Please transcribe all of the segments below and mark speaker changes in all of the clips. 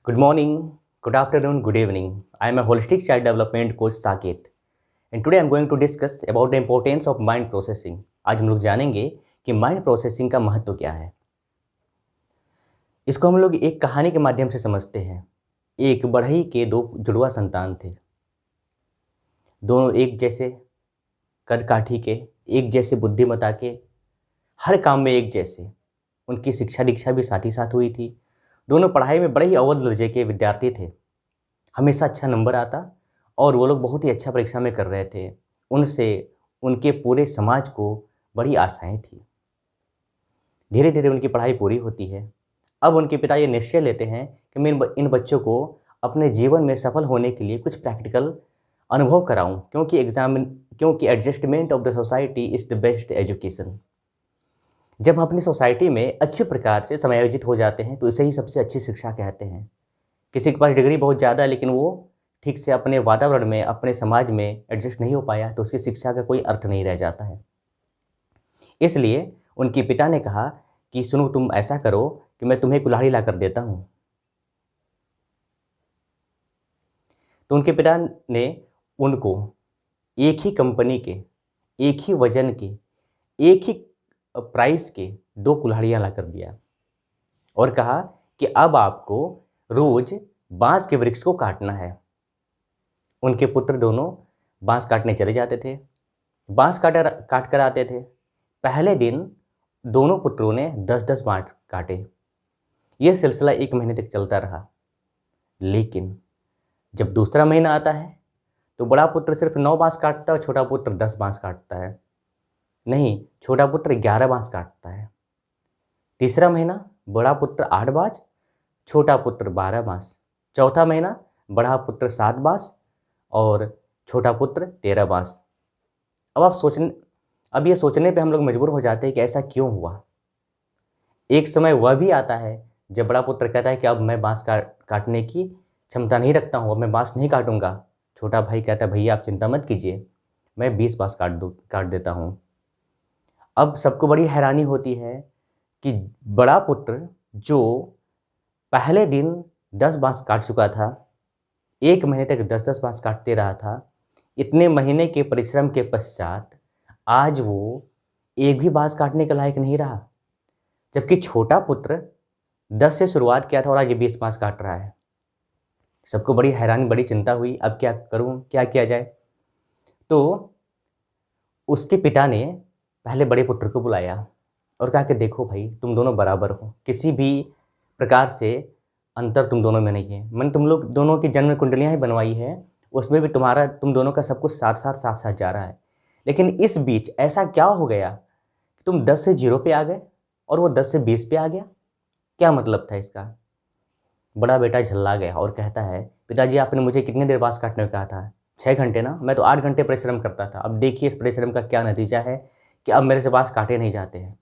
Speaker 1: Good morning, good afternoon, good evening. I am a holistic child development coach Saket and today I am going to discuss about the importance of mind processing. आज हम लोग जानेंगे कि mind processing का महत्व क्या है। इसको हम लोग एक कहानी के माध्यम से समझते हैं। एक बढ़ई के दो जुड़वा संतान थे। दोनों एक जैसे कद काठी के, एक जैसे बुद्धिमता के, हर काम में एक जैसे। उनकी शिक्षा दीक्षा भी साथ ही साथ हुई थी। दोनों पढ़ाई में बड़े ही अव्वल दर्जे के विद्यार्थी थे। हमेशा अच्छा नंबर आता और वो लोग बहुत ही अच्छा परीक्षा में कर रहे थे। उनसे उनके पूरे समाज को बड़ी आशाएं थी। धीरे धीरे उनकी पढ़ाई पूरी होती है। अब उनके पिता ये निश्चय लेते हैं कि मैं इन बच्चों को अपने जीवन में सफल होने के लिए कुछ प्रैक्टिकल अनुभव कराऊं, क्योंकि adjustment of the society is the best education. जब हम अपनी सोसाइटी में अच्छे प्रकार से समायोजित हो जाते हैं तो इसे ही सबसे अच्छी शिक्षा कहते हैं। किसी के पास डिग्री बहुत ज़्यादा है लेकिन वो ठीक से अपने वातावरण में, अपने समाज में एडजस्ट नहीं हो पाया तो उसकी शिक्षा का कोई अर्थ नहीं रह जाता है। इसलिए उनके पिता ने कहा कि सुनो, तुम ऐसा करो कि मैं तुम्हें कुल्हाड़ी ला कर देता हूँ। तो उनके पिता ने उनको एक ही कंपनी के, एक ही वजन के, एक ही प्राइस के दो कुल्हाड़ियाँ ला कर दिया और कहा कि अब आपको रोज बांस के वृक्ष को काटना है। उनके पुत्र दोनों बांस काटने चले जाते थे, बांस काट कर आते थे। पहले दिन दोनों पुत्रों ने 10-10 बांस काटे। यह सिलसिला 1 महीने तक चलता रहा। लेकिन जब दूसरा महीना आता है तो बड़ा पुत्र सिर्फ 9 बांस काटता है और छोटा पुत्र 10 बांस काटता है। नहीं, छोटा पुत्र 11 बांस काटता है। तीसरा महीना बड़ा पुत्र 8 बांस, छोटा पुत्र 12 बांस। चौथा महीना बड़ा पुत्र 7 बांस और छोटा पुत्र 13 बांस। अब ये सोचने पे हम लोग मजबूर हो जाते हैं कि ऐसा क्यों हुआ। एक समय वह भी आता है जब बड़ा पुत्र कहता है कि अब मैं बांस काटने की क्षमता नहीं रखता हूँ, अब मैं बांस नहीं काटूंगा। छोटा भाई कहता है भैया आप चिंता मत कीजिए, मैं 20 बांस काट देता हूँ। अब सबको बड़ी हैरानी होती है कि बड़ा पुत्र जो पहले दिन 10 बांस काट चुका था, 1 महीने तक 10-10 बांस काटते रहा था, इतने महीने के परिश्रम के पश्चात आज वो एक भी बांस काटने के लायक नहीं रहा। जबकि छोटा पुत्र 10 से शुरुआत किया था और आज ये 20 बांस काट रहा है। सबको बड़ी हैरानी, बड़ी चिंता हुई, अब क्या करूं, क्या किया जाए। तो उसके पिता ने पहले बड़े पुत्र को बुलाया और कहा कि देखो भाई, तुम दोनों बराबर हो, किसी भी प्रकार से अंतर तुम दोनों में नहीं है। मैंने तुम लोग दोनों की जन्म कुंडलियाँ ही बनवाई है, उसमें भी तुम दोनों का सब कुछ साथ साथ जा रहा है। लेकिन इस बीच ऐसा क्या हो गया कि तुम 10 से 0 पे आ गए और वो 10 से 20 पे आ गया? क्या मतलब था इसका? बड़ा बेटा झल्ला गया और कहता है पिताजी, आपने मुझे कितनी देर बांस काटने को कहा था? 6 घंटे ना? मैं तो 8 घंटे परिश्रम करता था। अब देखिए इस परिश्रम का क्या नतीजा है कि अब मेरे से बांस काटे नहीं जाते हैं।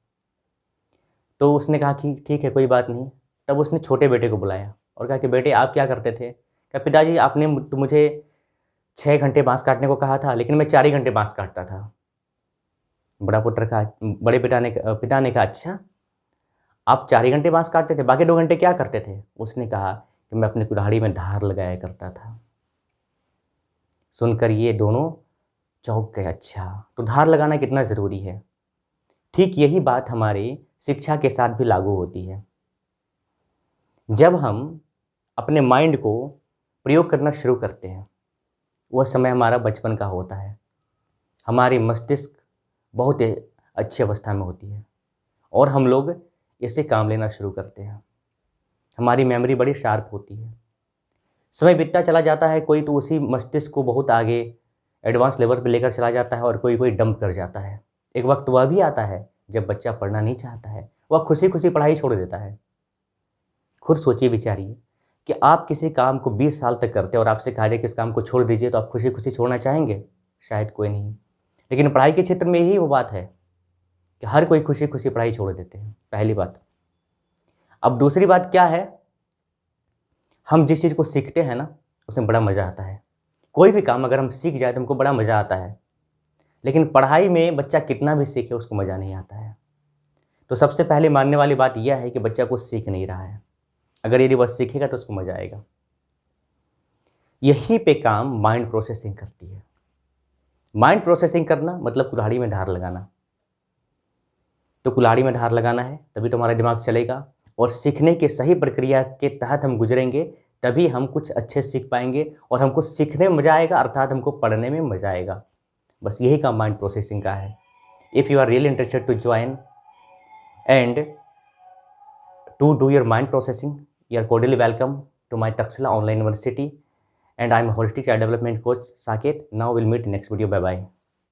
Speaker 1: तो उसने कहा कि ठीक है, कोई बात नहीं। तब उसने छोटे बेटे को बुलाया और कहा कि बेटे आप क्या करते थे? कहा पिताजी आपने तो मुझे 6 घंटे बांस काटने को कहा था लेकिन मैं 4 ही घंटे बांस काटता था। बड़े पिता ने कहा अच्छा, आप 4 ही घंटे बांस काटते थे, बाकी 2 घंटे क्या करते थे? उसने कहा कि मैं अपनी कुल्हाड़ी में धार लगाया करता था। सुनकर ये दोनों चौंक गए। अच्छा, तो धार लगाना कितना ज़रूरी है। ठीक यही बात हमारी शिक्षा के साथ भी लागू होती है। जब हम अपने माइंड को प्रयोग करना शुरू करते हैं, वह समय हमारा बचपन का होता है। हमारी मस्तिष्क बहुत अच्छी अवस्था में होती है और हम लोग इससे काम लेना शुरू करते हैं। हमारी मेमोरी बड़ी शार्प होती है। समय बीतता चला जाता है, कोई तो उसी मस्तिष्क को बहुत आगे एडवांस लेवल पे लेकर चला जाता है और कोई डंप कर जाता है। एक वक्त वह भी आता है जब बच्चा पढ़ना नहीं चाहता है, वह खुशी खुशी पढ़ाई छोड़ देता है। खुद सोचिए विचारिए कि आप किसी काम को 20 साल तक करते हैं और आपसे कहा जाए कि इस काम को छोड़ दीजिए, तो आप खुशी खुशी छोड़ना चाहेंगे? शायद कोई नहीं। लेकिन पढ़ाई के क्षेत्र में यही वो बात है कि हर कोई खुशी खुशी पढ़ाई छोड़ देते हैं, पहली बात। अब दूसरी बात क्या है, हम जिस चीज़ को सीखते हैं ना, उसमें बड़ा मज़ा आता है। कोई भी काम अगर हम सीख जाए तो हमको बड़ा मज़ा आता है। लेकिन पढ़ाई में बच्चा कितना भी सीखे उसको मज़ा नहीं आता है। तो सबसे पहले मानने वाली बात यह है कि बच्चा कुछ सीख नहीं रहा है। अगर यदि वह सीखेगा तो उसको मज़ा आएगा। यहीं पे काम माइंड प्रोसेसिंग करती है। माइंड प्रोसेसिंग करना मतलब कुल्हाड़ी में धार लगाना। तो कुल्हाड़ी में धार लगाना है तभी तो हमारा दिमाग चलेगा, और सीखने की सही प्रक्रिया के तहत हम गुजरेंगे तभी हम कुछ अच्छे सीख पाएंगे, और हमको सीखने में मज़ा आएगा, अर्थात हमको पढ़ने में मज़ा आएगा। बस यही काम माइंड प्रोसेसिंग का है। If you are really interested to join and to do your mind processing, you are cordially welcome to my Taxila Online University, and I am a holistic child development coach Saket. Now we'll meet in next video. Bye bye.